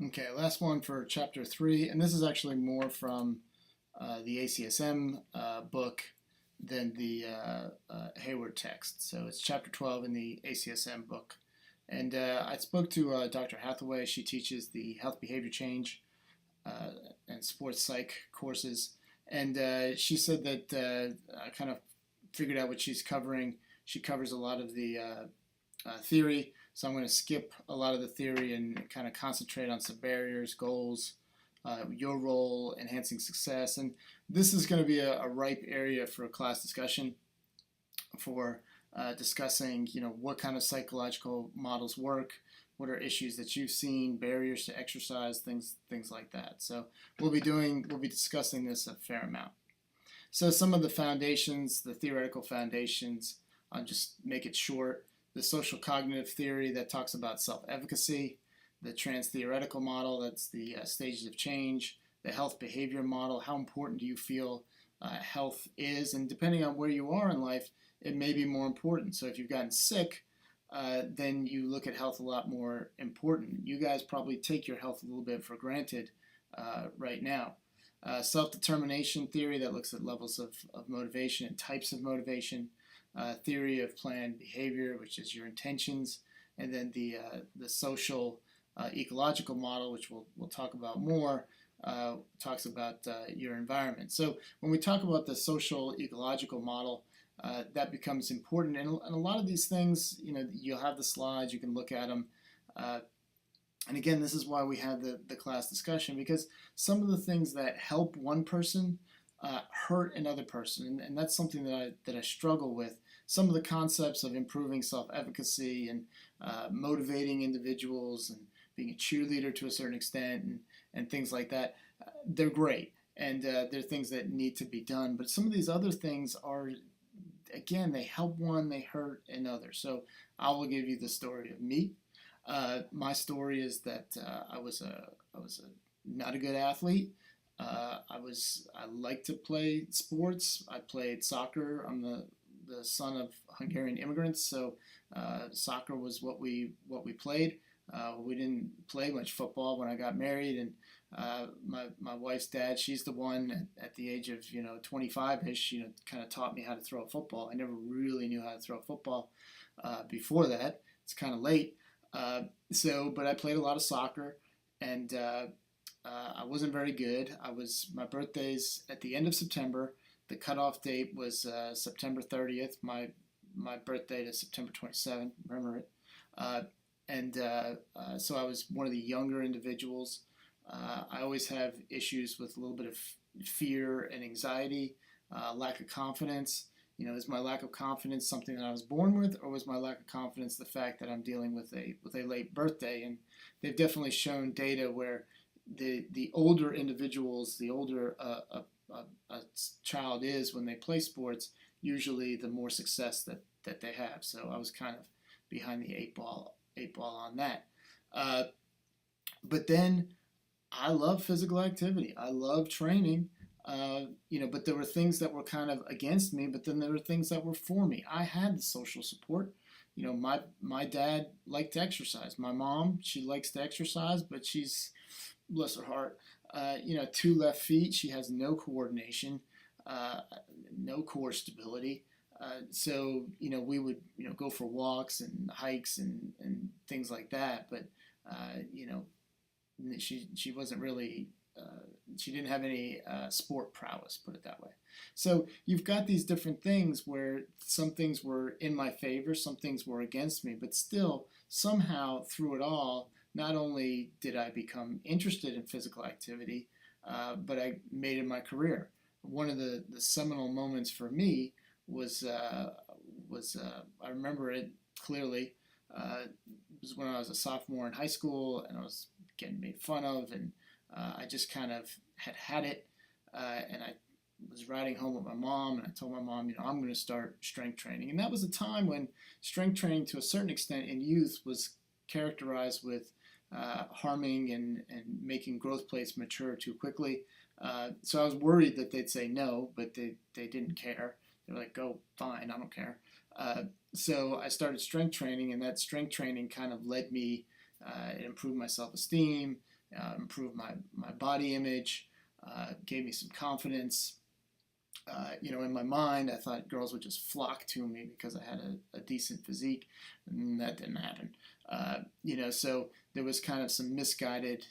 Okay, last one for chapter 3, and this is actually more from the ACSM book than the Hayward text. So it's chapter 12 in the ACSM book. And I spoke to Dr. Hathaway. She teaches the health behavior change uh, and sports psych courses. And she said that I kind of figured out what she's covering. She covers a lot of the theory, so I'm going to skip a lot of the theory and kind of concentrate on some barriers, goals, your role, enhancing success. And this is going to be a ripe area for a class discussion for discussing, what kind of psychological models work, what are issues that you've seen, barriers to exercise, things like that. So we'll be discussing this a fair amount. So some of the foundations, the theoretical foundations, I'll just make it short. The social cognitive theory that talks about self-efficacy, the trans-theoretical model, that's the stages of change, the health behavior model, how important do you feel health is, and depending on where you are in life, it may be more important. So if you've gotten sick, then you look at health a lot more important. You guys probably take your health a little bit for granted right now. Self-determination theory that looks at levels of motivation and types of motivation. Theory of planned behavior, which is your intentions, and then the social ecological model, which we'll talk about more, talks about your environment. So when we talk about the social ecological model, that becomes important, and a lot of these things, you'll have the slides, you can look at them. And again, this is why we had the class discussion, because some of the things that help one person hurt another person, and that's something that I struggle with. Some of the concepts of improving self-efficacy and motivating individuals and being a cheerleader to a certain extent and things like that, they're great, and they're things that need to be done. But some of these other things are, again, they help one, they hurt another. So I will give you the story of me. My story is that I was not a good athlete. I like to play sports. I played soccer. I'm the son of Hungarian immigrants, so soccer was what we played. We didn't play much football when I got married, and my wife's dad, she's the one at the age of 25ish, kind of taught me how to throw a football. I never really knew how to throw a football before that. It's kind of late. But I played a lot of soccer, and I wasn't very good. My birthday's at the end of September. The cutoff date was September 30th. My birthday is September 27th. Remember it. So I was one of the younger individuals. I always have issues with a little bit of fear and anxiety, lack of confidence. Is my lack of confidence something that I was born with, or was my lack of confidence the fact that I'm dealing with a late birthday? And they've definitely shown data where the older individuals, the older a child is when they play sports, usually the more success that they have. So I was kind of behind the eight ball on that. But then I love physical activity. I love training. But there were things that were kind of against me, but then there were things that were for me. I had the social support. My dad liked to exercise. My mom, she likes to exercise, but she's, bless her heart, 2 left feet. She has no coordination, no core stability. So we would, go for walks and hikes and things like that. But, she wasn't really, she didn't have any sport prowess, put it that way. So you've got these different things where some things were in my favor, some things were against me, but still, somehow, through it all, not only did I become interested in physical activity, but I made it my career. One of the seminal moments for me was I remember it clearly. It was when I was a sophomore in high school, and I was getting made fun of, and I just kind of had it, and I was riding home with my mom, and I told my mom, I'm going to start strength training. And that was a time when strength training, to a certain extent in youth, was characterized with harming and making growth plates mature too quickly. So I was worried that they'd say no, but they didn't care. They were like, go, fine, I don't care. So I started strength training, and that strength training kind of led me, it improved my self-esteem, improved my body image, gave me some confidence. In my mind, I thought girls would just flock to me because I had a decent physique, and that didn't happen. So there was kind of some misguided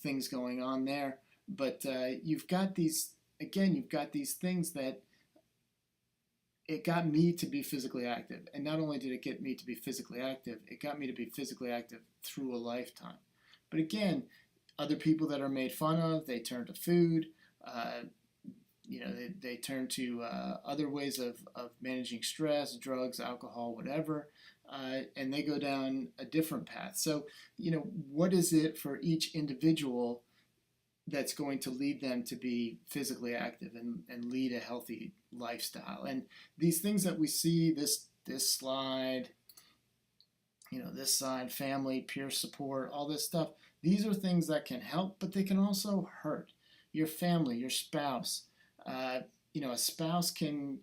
things going on there. But you've got these things that it got me to be physically active. And not only did it get me to be physically active, it got me to be physically active through a lifetime. But again, other people that are made fun of, they turn to food. They turn to other ways of managing stress, drugs, alcohol, whatever, and they go down a different path. So, what is it for each individual that's going to lead them to be physically active and lead a healthy lifestyle? And these things that we see, this slide, this side, family, peer support, all this stuff, these are things that can help, but they can also hurt your family, your spouse. A spouse can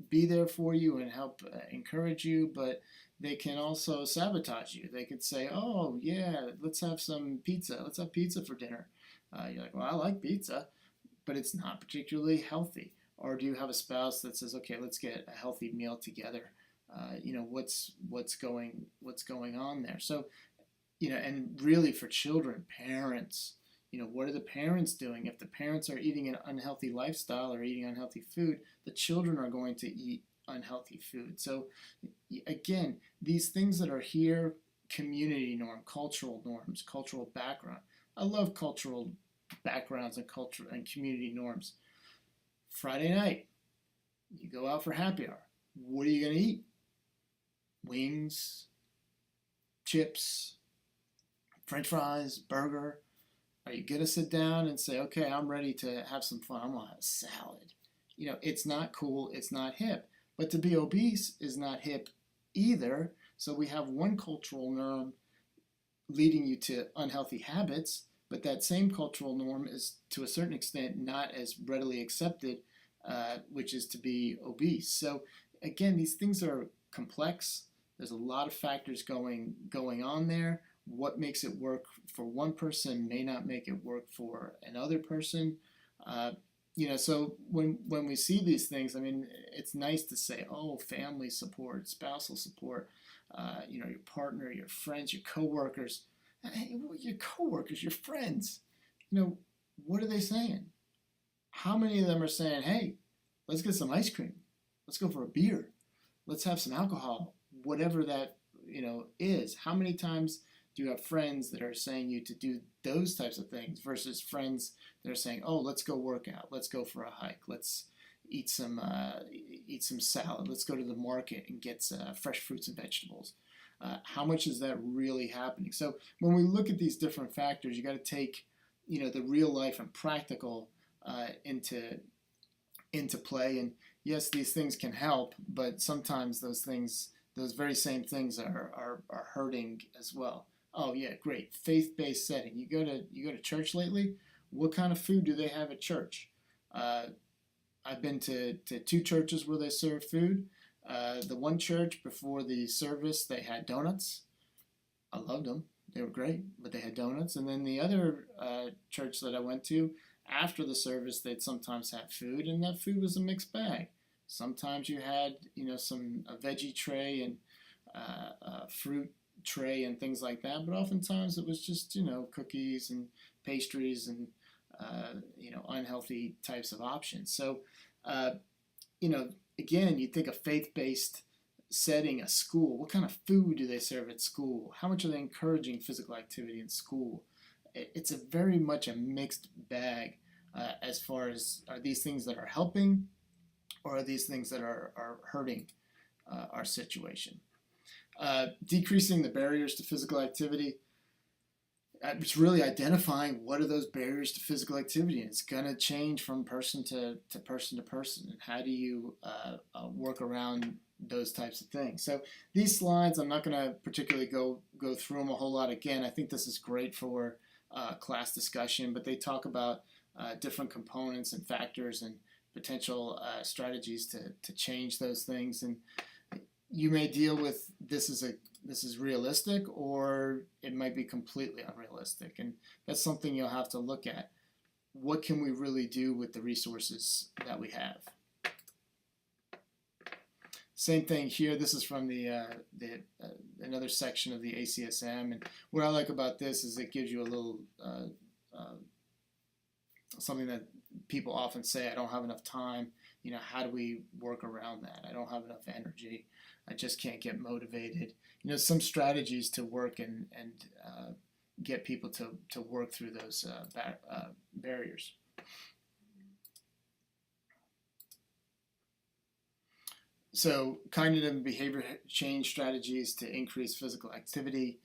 be there for you and help encourage you, but they can also sabotage you. They could say, "Oh yeah, let's have some pizza. Let's have pizza for dinner." You're like, "Well, I like pizza, but it's not particularly healthy." Or do you have a spouse that says, "Okay, let's get a healthy meal together"? What's going on there? So, and really for children, parents. What are the parents doing? If the parents are eating an unhealthy lifestyle or eating unhealthy food, the children are going to eat unhealthy food. So again, these things that are here, community norm, cultural norms, cultural background. I love cultural backgrounds and culture and community norms. Friday night, you go out for happy hour. What are you going to eat? Wings, chips, French fries, burger. Are you going to sit down and say, "Okay, I'm ready to have some fun. I'm going to have a salad"? It's not cool. It's not hip. But to be obese is not hip either. So we have one cultural norm leading you to unhealthy habits, but that same cultural norm is to a certain extent not as readily accepted, which is to be obese. So again, these things are complex. There's a lot of factors going on there. What makes it work for one person may not make it work for another person. So when we see these things, it's nice to say, "Oh, family support, spousal support, your partner, your friends, your coworkers." Your coworkers, your friends, what are they saying? How many of them are saying, "Hey, let's get some ice cream. Let's go for a beer. Let's have some alcohol," whatever that, is. How many times do you have friends that are saying you to do those types of things versus friends that are saying, "Oh, let's go work out. Let's go for a hike. Let's eat some salad. Let's go to the market and get fresh fruits and vegetables." How much is that really happening? So when we look at these different factors, you got to take, the real life and practical into play. And yes, these things can help, but sometimes those very same things are hurting as well. Oh yeah, great. Faith-based setting. You go to church lately? What kind of food do they have at church? I've been to 2 churches where they serve food. The one church, before the service, they had donuts. I loved them. They were great, but they had donuts. And then the other church that I went to, after the service, they'd sometimes have food, and that food was a mixed bag. Sometimes you had, a veggie tray and a fruit tray and things like that, but oftentimes it was just, cookies and pastries and, unhealthy types of options. So, again, you think a faith-based setting, a school, what kind of food do they serve at school? How much are they encouraging physical activity in school? It's a very much a mixed bag as far as, are these things that are helping, or are these things that are hurting our situation? Decreasing the barriers to physical activity. It's really identifying what are those barriers to physical activity, and it's going to change from person to person to person. And how do you work around those types of things? So these slides, I'm not going to particularly go through them a whole lot again. I think this is great for class discussion, but they talk about different components and factors and potential strategies to change those things. And you may deal with this as this is realistic, or it might be completely unrealistic. And that's something you'll have to look at. What can we really do with the resources that we have? Same thing here. This is from another section of the ACSM, and what I like about this is it gives you a little something that people often say: I don't have enough time. You know, how do we work around that? I don't have enough energy. I just can't get motivated. You know, some strategies to work and get people to work through those barriers. So cognitive and behavior change strategies to increase physical activity,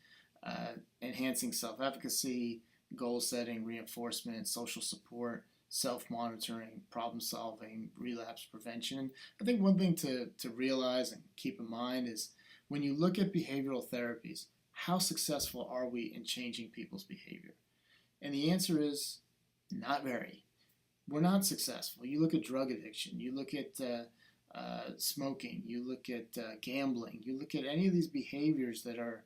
enhancing self-efficacy, goal setting, reinforcement, social support, self-monitoring, problem solving, relapse prevention. I think one thing to realize and keep in mind is when you look at behavioral therapies, how successful are we in changing people's behavior? And the answer is not very. We're not successful. You look at drug addiction, you look at smoking, you look at gambling, you look at any of these behaviors that are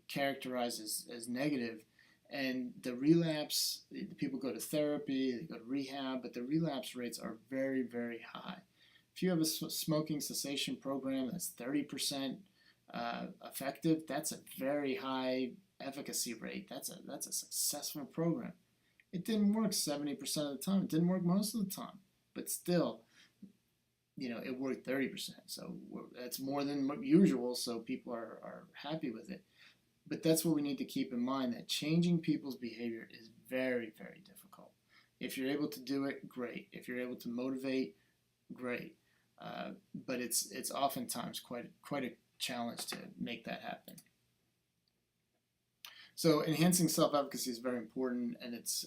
characterized as negative, and the relapse, people go to therapy, they go to rehab, but the relapse rates are very, very high. If you have a smoking cessation program that's 30% effective, that's a very high efficacy rate. That's a successful program. It didn't work 70% of the time. It didn't work most of the time, but still, you know, it worked 30%. So that's more than usual. So people are happy with it. But that's what we need to keep in mind, that changing people's behavior is very, very difficult. If you're able to do it, great. If you're able to motivate, great. But it's oftentimes quite a challenge to make that happen. So enhancing self-efficacy is very important, and it's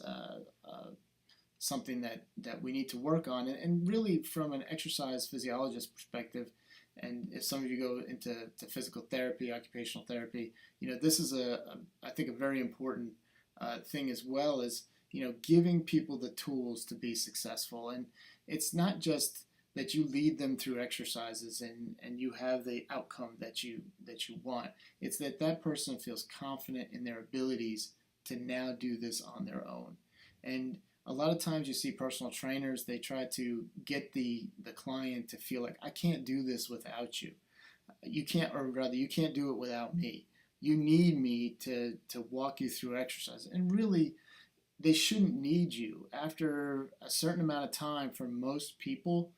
something that we need to work on. And really, from an exercise physiologist perspective, and if some of you go into physical therapy, occupational therapy, you know, this is I think a very important thing as well, is, you know, giving people the tools to be successful. And it's not just that you lead them through exercises and you have the outcome that you want. It's that person feels confident in their abilities to now do this on their own. And a lot of times you see personal trainers, they try to get the client to feel like, I can't do this without you. You can't, or rather, you can't do it without me. You need me to walk you through exercise. And really, they shouldn't need you. After a certain amount of time, for most people,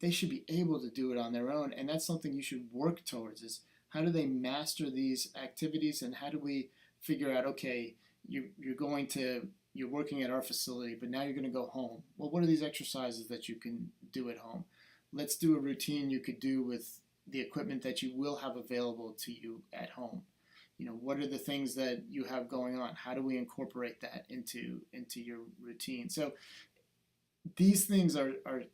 they should be able to do it on their own. And that's something you should work towards, is how do they master these activities, and how do we figure out, okay, you're working at our facility, but now you're going to go home. Well, what are these exercises that you can do at home? Let's do a routine you could do with the equipment that you will have available to you at home. You know, what are the things that you have going on? How do we incorporate that into your routine? So these things are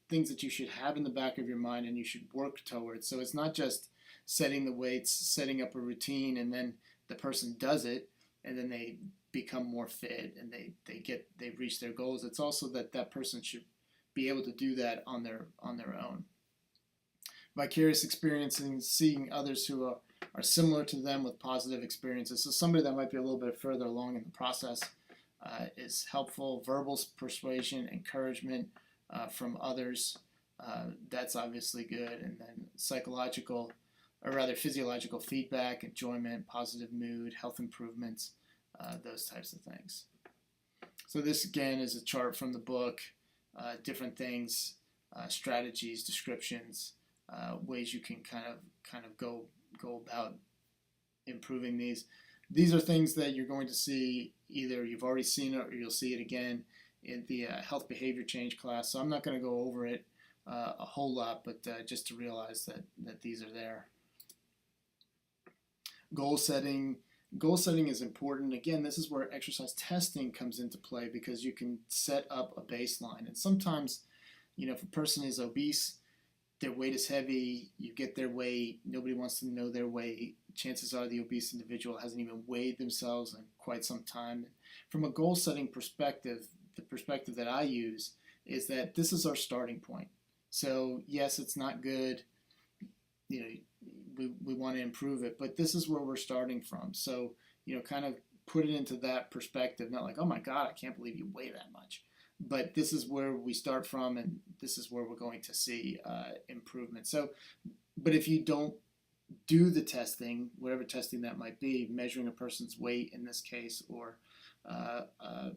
things that you should have in the back of your mind and you should work towards. So it's not just setting the weights, setting up a routine, and then the person does it, and then they become more fit and they reach their goals. It's also that person should be able to do that on their own. Vicarious experiencing, seeing others who are similar to them with positive experiences. So somebody that might be a little bit further along in the process is helpful. Verbal persuasion, encouragement from others, that's obviously good. And then psychological, or rather physiological feedback, enjoyment, positive mood, health improvements, those types of things. So this again is a chart from the book, different things, strategies, descriptions, ways you can kind of go about improving these. These are things that you're going to see, either you've already seen it or you'll see it again in the health behavior change class. So I'm not going to go over it a whole lot, but just to realize that these are there. Goal setting. Goal setting is important. Again, this is where exercise testing comes into play, because you can set up a baseline. And sometimes, you know, if a person is obese, their weight is heavy, you get their weight, nobody wants to know their weight. Chances are the obese individual hasn't even weighed themselves in quite some time. From a goal setting perspective, the perspective that I use is that this is our starting point. So yes, it's not good. You know, we want to improve it, but this is where we're starting from. So, kind of put it into that perspective, not like, oh my God, I can't believe you weigh that much. But this is where we start from, and this is where we're going to see improvement. So, but if you don't do the testing, whatever testing that might be, measuring a person's weight in this case, or uh, uh,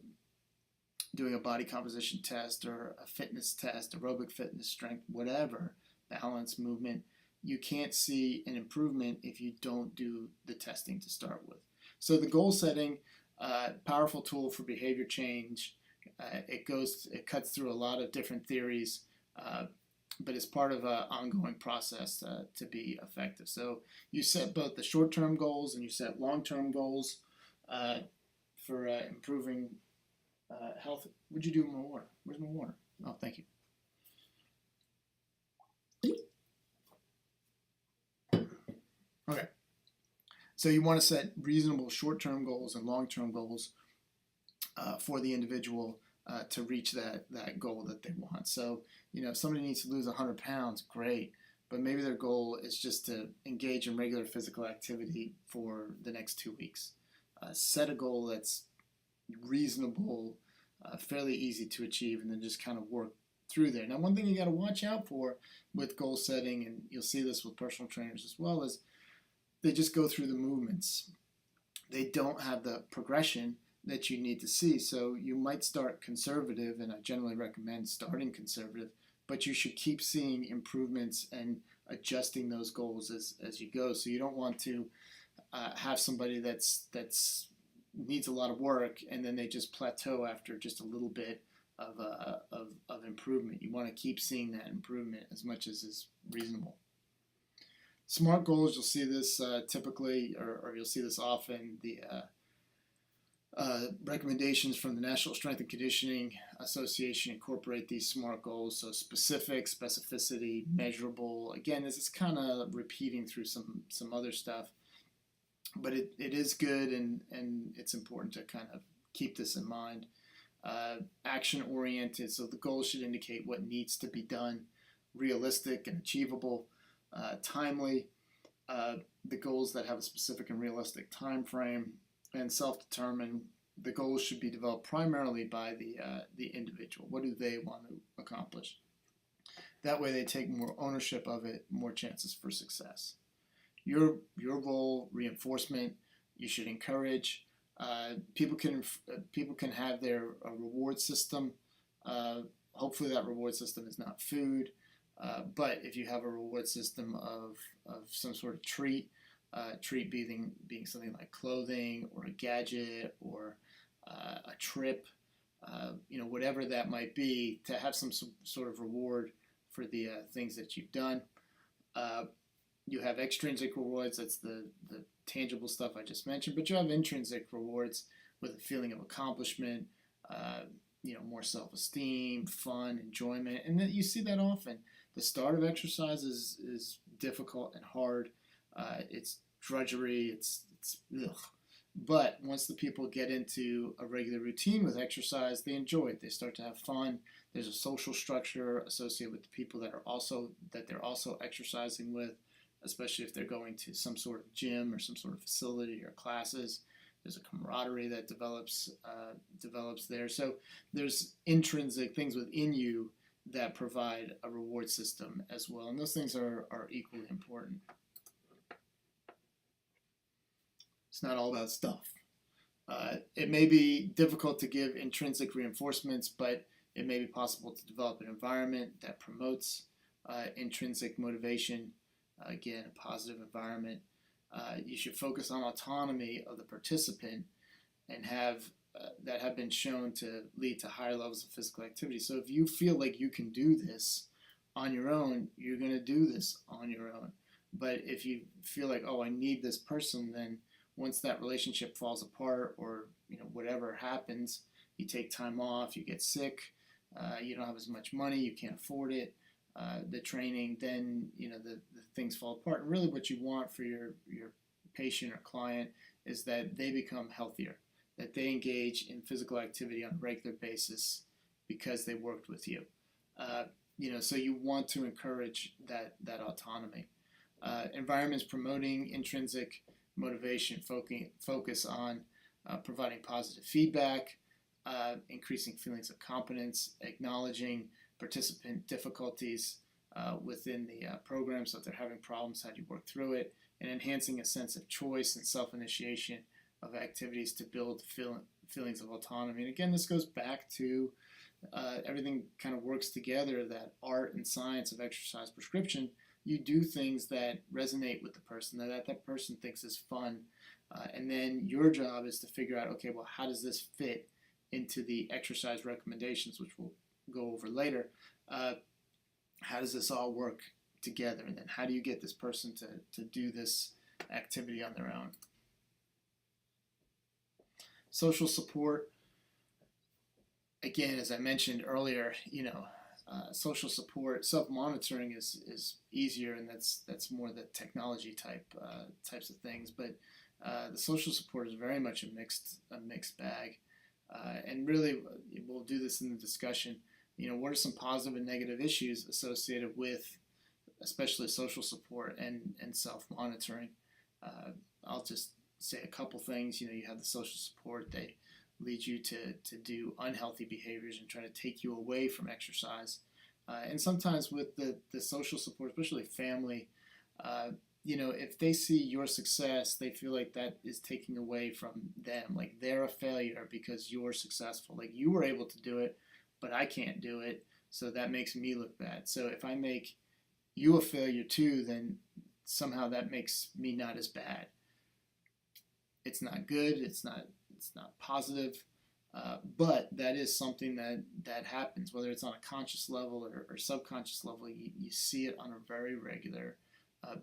doing a body composition test or a fitness test, aerobic fitness, strength, whatever, balance, movement, you can't see an improvement if you don't do the testing to start with. So the goal setting, powerful tool for behavior change. It cuts through a lot of different theories, but it's part of an ongoing process to be effective. So you set both the short-term goals and you set long-term goals for improving health. Would you do more water? Where's my water? Oh, thank you. Okay. So you want to set reasonable short-term goals and long-term goals for the individual to reach that goal that they want. So, if somebody needs to lose 100 pounds, great. But maybe their goal is just to engage in regular physical activity for the next 2 weeks. Set a goal that's reasonable, fairly easy to achieve, and then just kind of work through there. Now, one thing you got to watch out for with goal setting, and you'll see this with personal trainers as well, is they just go through the movements. They don't have the progression that you need to see. So you might start conservative, and I generally recommend starting conservative, but you should keep seeing improvements and adjusting those goals as you go. So you don't want to have somebody that's needs a lot of work and then they just plateau after just a little bit of improvement. You want to keep seeing that improvement as much as is reasonable. SMART goals, you'll see this typically, or you'll see this often. The recommendations from the National Strength and Conditioning Association incorporate these SMART goals. So specific, specificity, measurable. Again, this is kind of repeating through some other stuff, but it is good, and it's important to kind of keep this in mind. Action oriented, so the goals should indicate what needs to be done, realistic and achievable, timely, the goals that have a specific and realistic time frame, and self-determined. The goals should be developed primarily by the individual. What do they want to accomplish? That way they take more ownership of it, more chances for success. Your role, reinforcement, you should encourage. People can have their reward system. Hopefully that reward system is not food, but if you have a reward system of some sort of treat being something like clothing or a gadget or a trip, whatever that might be, to have some sort of reward for the things that you've done. You have extrinsic rewards, that's the tangible stuff I just mentioned, but you have intrinsic rewards with a feeling of accomplishment, more self-esteem, fun, enjoyment, and that you see that often. The start of exercise is difficult and hard. It's drudgery. It's ugh. But once the people get into a regular routine with exercise, they enjoy it. They start to have fun. There's a social structure associated with the people that they're also exercising with, especially if they're going to some sort of gym or some sort of facility or classes. There's a camaraderie that develops there. So there's intrinsic things within you that provide a reward system as well, and those things are equally important. It's not all about stuff. It may be difficult to give intrinsic reinforcements, but it may be possible to develop an environment that promotes intrinsic motivation. Again, a positive environment. You should focus on autonomy of the participant and that have been shown to lead to higher levels of physical activity. So if you feel like you can do this on your own, you're going to do this on your own. But if you feel like, oh, I need this person, then once that relationship falls apart or whatever happens, you take time off, you get sick, you don't have as much money, you can't afford it, the training, then the things fall apart. And really what you want for your patient or client is that they become healthier, that they engage in physical activity on a regular basis because they worked with you. So you want to encourage that autonomy. Environments promoting intrinsic motivation focus on providing positive feedback, increasing feelings of competence, acknowledging participant difficulties within the program. So if they're having problems, how do you work through it? And enhancing a sense of choice and self-initiation of activities to build feelings of autonomy. And again, this goes back to everything kind of works together, that art and science of exercise prescription. You do things that resonate with the person, that person thinks is fun. And then your job is to figure out, okay, well, how does this fit into the exercise recommendations, which we'll go over later? How does this all work together? And then how do you get this person to do this activity on their own? Social support. Again, as I mentioned earlier, social support, self-monitoring is easier, and that's more the technology types of things. But the social support is very much a mixed bag, and really we'll do this in the discussion. What are some positive and negative issues associated with, especially social support and self-monitoring? I'll just say a couple things. You have the social support. They lead you to do unhealthy behaviors and try to take you away from exercise. And sometimes with the social support, especially family, if they see your success, they feel like that is taking away from them. Like they're a failure because you're successful. Like you were able to do it, but I can't do it, so that makes me look bad. So if I make you a failure too, then somehow that makes me not as bad. It's not good. It's not positive, but that is something that happens, whether it's on a conscious level or subconscious level. You see it on a very regular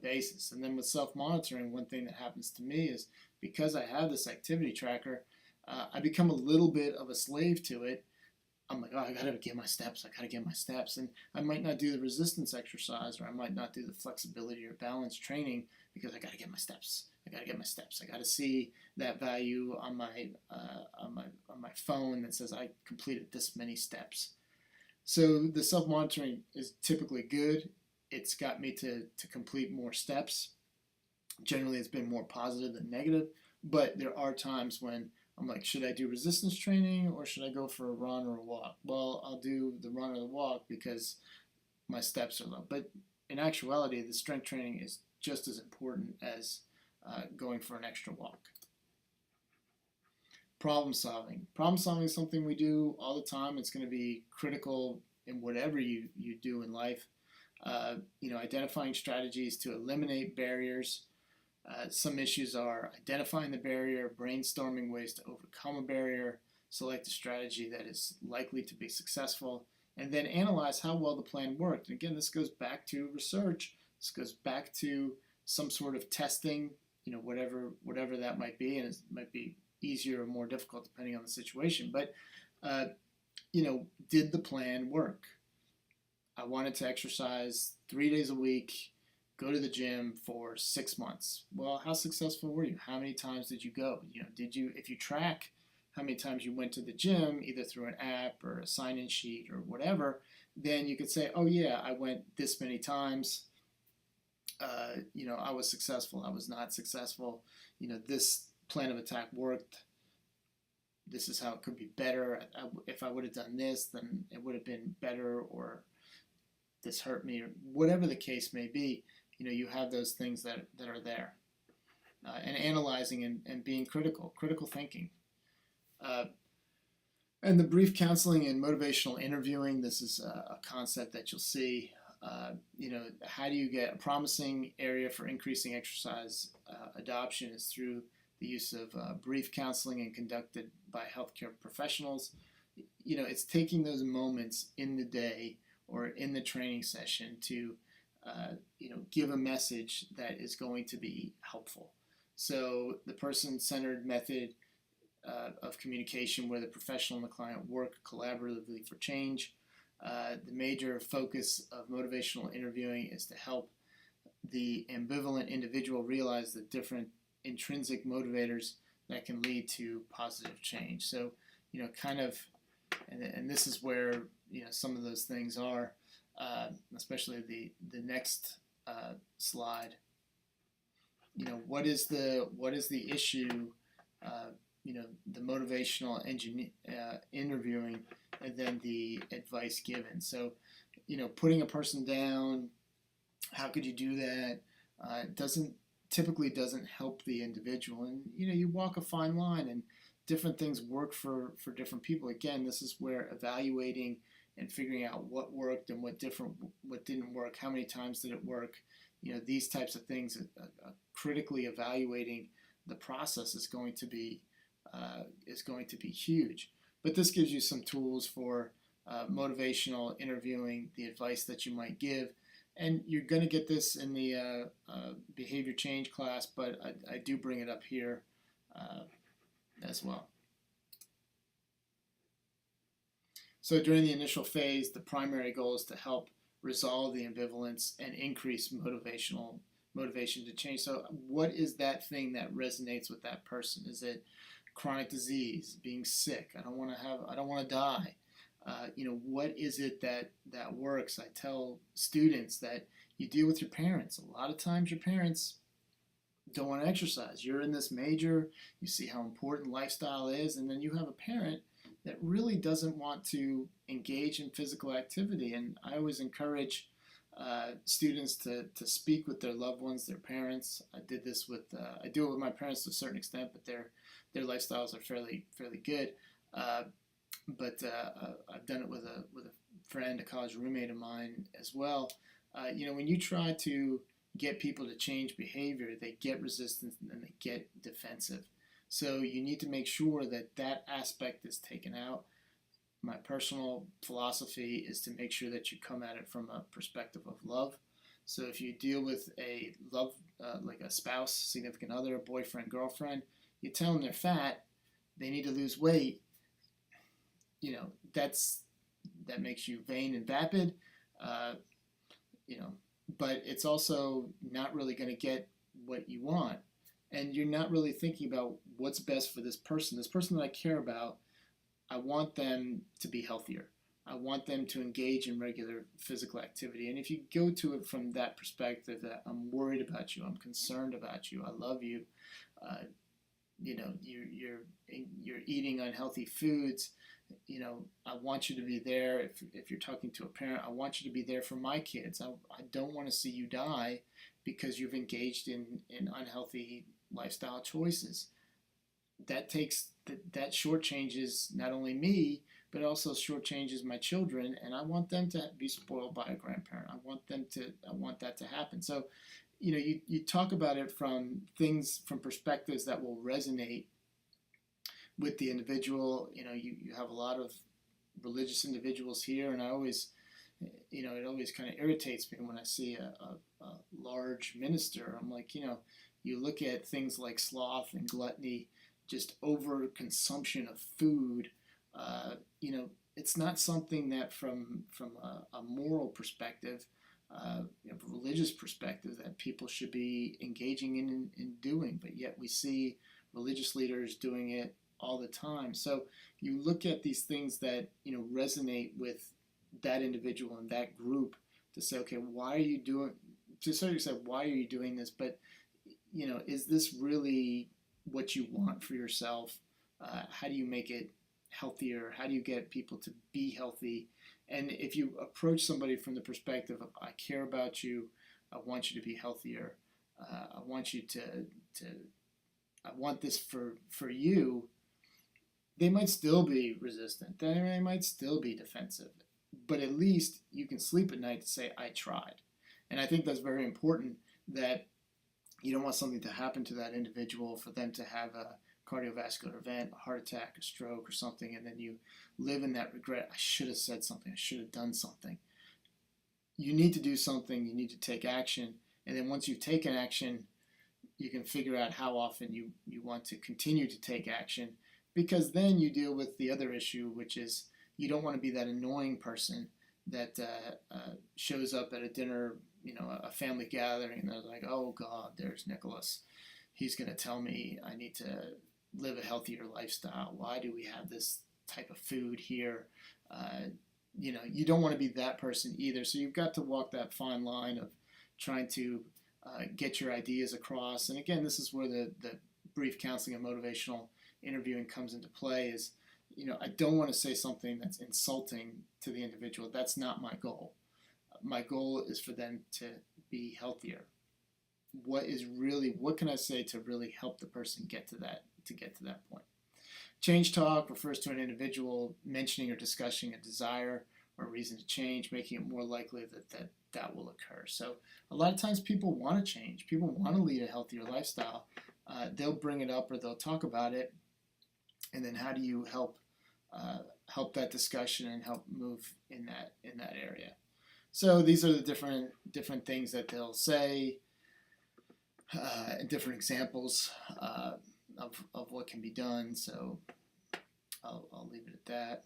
basis. And then with self-monitoring, one thing that happens to me is, because I have this activity tracker, I become a little bit of a slave to it. I'm like, oh, I gotta get my steps. And I might not do the resistance exercise, or I might not do the flexibility or balance training, because I gotta get my steps. I gotta see that value on my phone that says I completed this many steps. So the self-monitoring is typically good. It's got me to complete more steps. Generally, it's been more positive than negative, but there are times when I'm like, should I do resistance training or should I go for a run or a walk? Well, I'll do the run or the walk because my steps are low. But in actuality, the strength training is just as important as going for an extra walk. Problem solving. Problem solving is something we do all the time. It's going to be critical in whatever you do in life. Identifying strategies to eliminate barriers. Some issues are identifying the barrier, brainstorming ways to overcome a barrier, select a strategy that is likely to be successful, and then analyze how well the plan worked. And again, this goes back to research. This goes back to some sort of testing, whatever that might be, and it might be easier or more difficult depending on the situation. But, did the plan work? I wanted to exercise 3 days a week, go to the gym for 6 months. Well, how successful were you? How many times did you go? If you track how many times you went to the gym, either through an app or a sign-in sheet or whatever, then you could say, oh yeah, I went this many times. I was successful. I was not successful. This plan of attack worked. This is how it could be better. If I would have done this, then it would have been better, or this hurt me, or whatever the case may be. You have those things that are there. And analyzing and being critical thinking. And the brief counseling and motivational interviewing, this is a concept that you'll see. How do you get a promising area for increasing exercise adoption is through the use of brief counseling and conducted by healthcare professionals. It's taking those moments in the day or in the training session to give a message that is going to be helpful. So the person-centered method of communication, where the professional and the client work collaboratively for change. The major focus of motivational interviewing is to help the ambivalent individual realize the different intrinsic motivators that can lead to positive change. So, and this is where, some of those things are, especially the next slide. what is the issue, the motivational interviewing, and then the advice given. So, putting a person down, how could you do that? Doesn't typically doesn't help the individual, and you walk a fine line, and different things work for different people. Again, this is where evaluating and figuring out what worked and what didn't work, how many times did it work, these types of things. Critically evaluating the process is going to be huge. But this gives you some tools for motivational interviewing, the advice that you might give. And you're going to get this in the behavior change class, but I do bring it up here as well. So during the initial phase, the primary goal is to help resolve the ambivalence and increase motivation to change. So what is that thing that resonates with that person? Is it chronic disease, being sick? I don't want to die. What is it that works? I tell students that you deal with your parents. A lot of times your parents don't want to exercise. You're in this major, you see how important lifestyle is, and then you have a parent that really doesn't want to engage in physical activity. And I always encourage students to speak with their loved ones, their parents. I do it with my parents to a certain extent, but their lifestyles are fairly good. But I've done it with a friend, a college roommate of mine as well. When you try to get people to change behavior, they get resistant and they get defensive. So you need to make sure that aspect is taken out. My personal philosophy is to make sure that you come at it from a perspective of love. So if you deal with a love, like a spouse, significant other, boyfriend, girlfriend, you tell them they're fat, they need to lose weight. That makes you vain and vapid. But it's also not really going to get what you want. And you're not really thinking about what's best for this person. This person that I care about, I want them to be healthier. I want them to engage in regular physical activity. And if you go to it from that perspective, that I'm worried about you, I'm concerned about you, I love you, you're eating unhealthy foods, I want you to be there. If you're talking to a parent, I want you to be there for my kids. I don't want to see you die because you've engaged in unhealthy lifestyle choices. That shortchanges not only me, but also shortchanges my children, and I want them to be spoiled by a grandparent. I want that to happen. So, you talk about it from perspectives that will resonate with the individual. You have a lot of religious individuals here, and I always, it always kind of irritates me when I see a large minister. I'm like, you look at things like sloth and gluttony, just overconsumption of food. It's not something that from a moral perspective, religious perspective, that people should be engaging in doing. But yet we see religious leaders doing it all the time. So you look at these things that resonate with that individual and that group to say, okay, why are you doing? To a certain extent, why are you doing this? But is this really what you want for yourself? How do you make it healthier? How do you get people to be healthy? And if you approach somebody from the perspective of, I care about you, I want you to be healthier, I want you I want this for you, they might still be resistant. They might still be defensive. But at least you can sleep at night to say, I tried. And I think that's very important, that you don't want something to happen to that individual, for them to have a cardiovascular event, a heart attack, a stroke, or something, and then you live in that regret. I should have said something. I should have done something. You need to do something. You need to take action. And then once you've taken action, you can figure out how often you want to continue to take action, because then you deal with the other issue, which is you don't want to be that annoying person that shows up at a dinner, a family gathering, and they're like, oh God, there's Nicholas. He's going to tell me I need to live a healthier lifestyle. Why do we have this type of food here? You don't want to be that person either. So you've got to walk that fine line of trying to get your ideas across. And again, this is where the brief counseling and motivational interviewing comes into play is, I don't want to say something that's insulting to the individual. That's not my goal. My goal is for them to be healthier. What can I say to really help the person get to that point? Change talk refers to an individual mentioning or discussing a desire or reason to change, making it more likely that will occur. So a lot of times people want to change. People want to lead a healthier lifestyle. They'll bring it up or they'll talk about it, and then how do you help that discussion and help move in that area? So these are the different things that they'll say, and different examples of what can be done. So I'll leave it at that.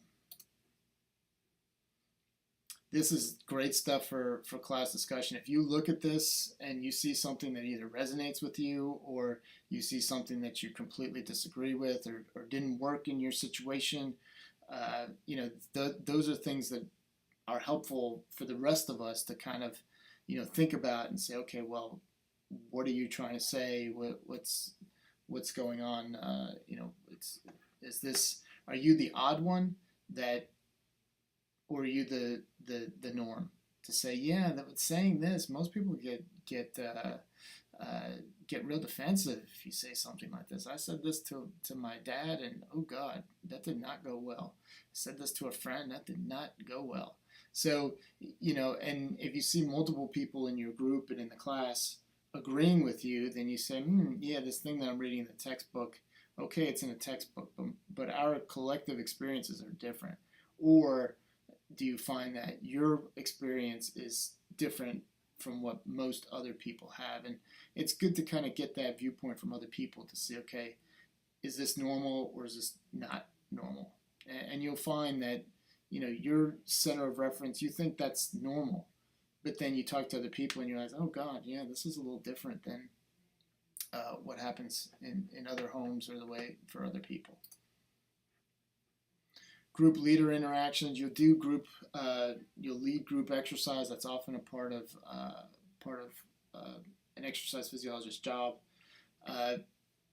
This is great stuff for class discussion. If you look at this and you see something that either resonates with you or you see something that you completely disagree with or didn't work in your situation, those are things that are helpful for the rest of us to kind of, think about and say, okay, well, what are you trying to say? What's going on? Are you the odd one or are you the norm? To say, yeah, that saying this, most people get real defensive if you say something like this. I said this to my dad, and oh God, that did not go well. I said this to a friend, that did not go well. So, and if you see multiple people in your group and in the class agreeing with you, then you say, yeah, this thing that I'm reading in the textbook, okay, it's in a textbook, but our collective experiences are different. Or do you find that your experience is different from what most other people have? And it's good to kind of get that viewpoint from other people to see, okay, is this normal or is this not normal? And you'll find that, your center of reference, you think that's normal, but then you talk to other people and you realize, oh God, yeah, this is a little different than what happens in other homes or the way for other people. Group leader interactions. You'll lead group exercise. That's often a part of an exercise physiologist's job.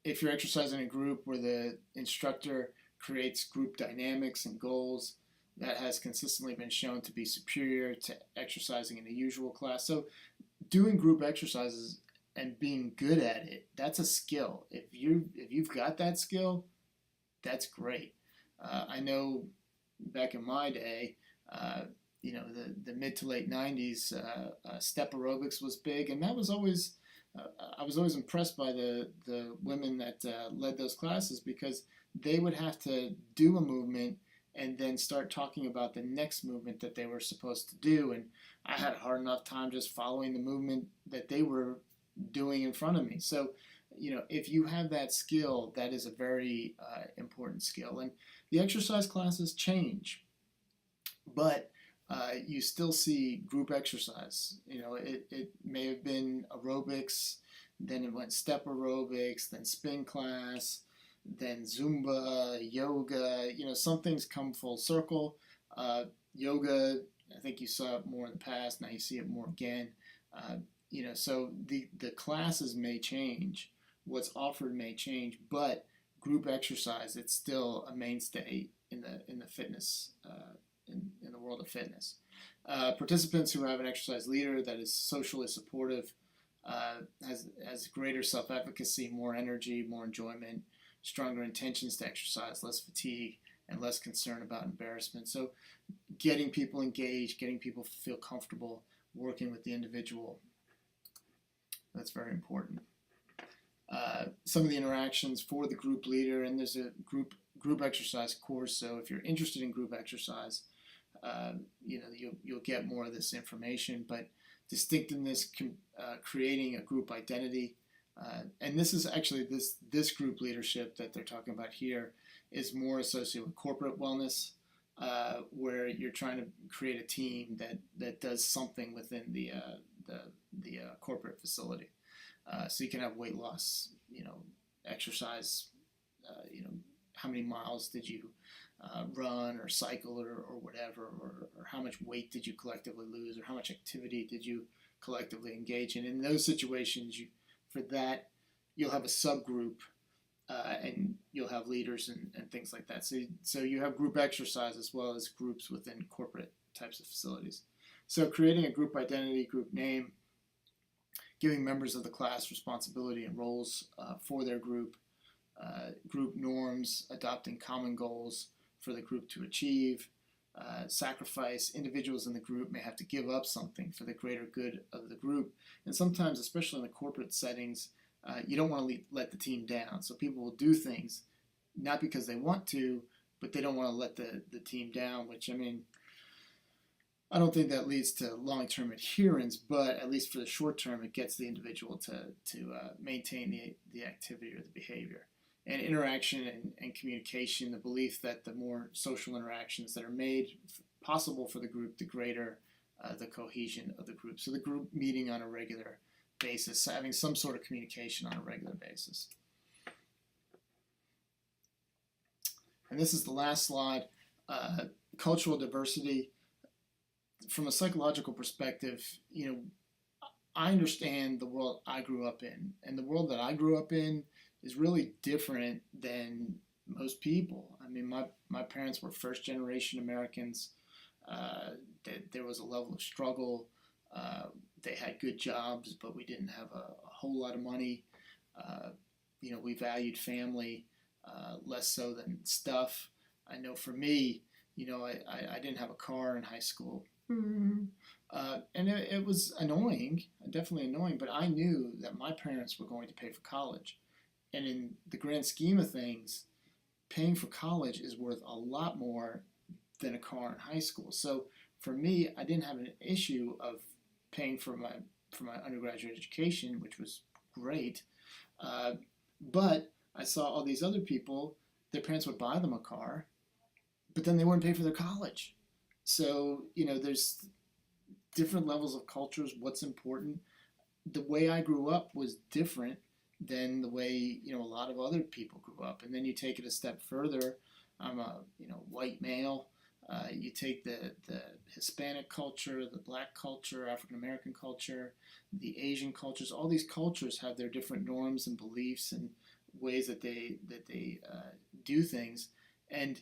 If you're exercising in a group where the instructor creates group dynamics and goals, that has consistently been shown to be superior to exercising in the usual class. So doing group exercises and being good at it, that's a skill. If you've got that skill, that's great. I know back in my day, the mid to late 90s, step aerobics was big, and that was always, I was always impressed by the women that led those classes, because they would have to do a movement and then start talking about the next movement that they were supposed to do. And I had a hard enough time just following the movement that they were doing in front of me. So, if you have that skill, that is a very important skill. And the exercise classes change, but you still see group exercise. It may have been aerobics, then it went step aerobics, then spin class, then Zumba, yoga. Some things come full circle. Yoga, I think you saw it more in the past. Now you see it more again. So the classes may change. What's offered may change, but group exercise, it's still a mainstay in the fitness in the world of fitness. Participants who have an exercise leader that is socially supportive has greater self-efficacy, more energy, more enjoyment, stronger intentions to exercise, less fatigue, and less concern about embarrassment. So getting people engaged, getting people feel comfortable working with the individual, that's very important. Some of the interactions for the group leader, and there's a group exercise course, so if you're interested in group exercise, you'll get more of this information. But distinctiveness, creating a group identity, and this is actually this group leadership that they're talking about here is more associated with corporate wellness, where you're trying to create a team that does something within the corporate facility. So you can have weight loss, exercise, how many miles did you run or cycle or whatever, or how much weight did you collectively lose, or how much activity did you collectively engage in. In those situations, you'll have a subgroup, and you'll have leaders and things like that. So you have group exercise as well as groups within corporate types of facilities. So creating a group identity, group name, giving members of the class responsibility and roles for their group, group norms, adopting common goals for the group to achieve, sacrifice. Individuals in the group may have to give up something for the greater good of the group. And sometimes, especially in the corporate settings, you don't want to let the team down. So people will do things not because they want to, but they don't want to let the team down, which, I mean, I don't think that leads to long-term adherence, but at least for the short term, it gets the individual to maintain the activity or the behavior. And interaction and communication, the belief that the more social interactions that are made possible for the group, the greater the cohesion of the group. So the group meeting on a regular basis, having some sort of communication on a regular basis. And this is the last slide. Cultural diversity. From a psychological perspective, I understand the world I grew up in, and the world that I grew up in is really different than most people. I mean, my parents were first generation Americans. There was a level of struggle. They had good jobs, but we didn't have a whole lot of money. We valued family less so than stuff. I know for me, I didn't have a car in high school. And it was annoying, definitely annoying, but I knew that my parents were going to pay for college. And in the grand scheme of things, paying for college is worth a lot more than a car in high school. So for me, I didn't have an issue of paying for my undergraduate education, which was great. But I saw all these other people, their parents would buy them a car, but then they wouldn't pay for their college. So, there's different levels of cultures, what's important. The way I grew up was different than the way, a lot of other people grew up. And then you take it a step further. I'm a, white male. You take the Hispanic culture, the black culture, African American culture, the Asian cultures. All these cultures have their different norms and beliefs and ways that they do things. And,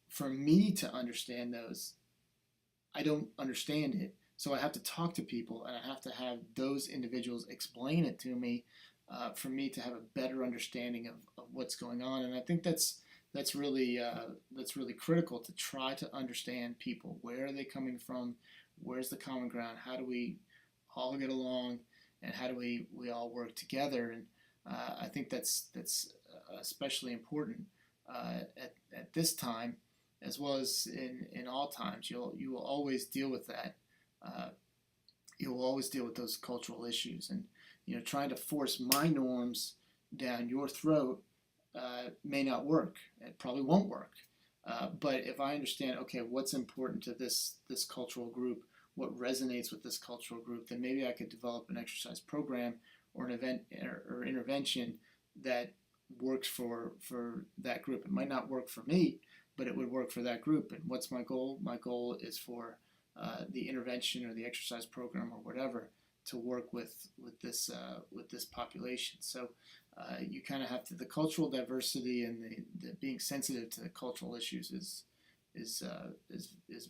for me to understand those, I don't understand it. So I have to talk to people, and I have to have those individuals explain it to me for me to have a better understanding of what's going on. And I think that's really critical, to try to understand people. Where are they coming from? Where's the common ground? How do we all get along? And how do we all work together? And I think that's especially important at this time, as well as in all times. You will always deal with that. You will always deal with those cultural issues, and trying to force my norms down your throat may not work. It probably won't work. But if I understand, okay, what's important to this cultural group, what resonates with this cultural group, then maybe I could develop an exercise program or an event or intervention that works for that group. It might not work for me, but it would work for that group. And what's my goal? My goal is for the intervention or the exercise program or whatever to work with this population. So you kind of have to, the cultural diversity and the being sensitive to the cultural issues is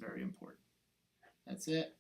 very important. That's it.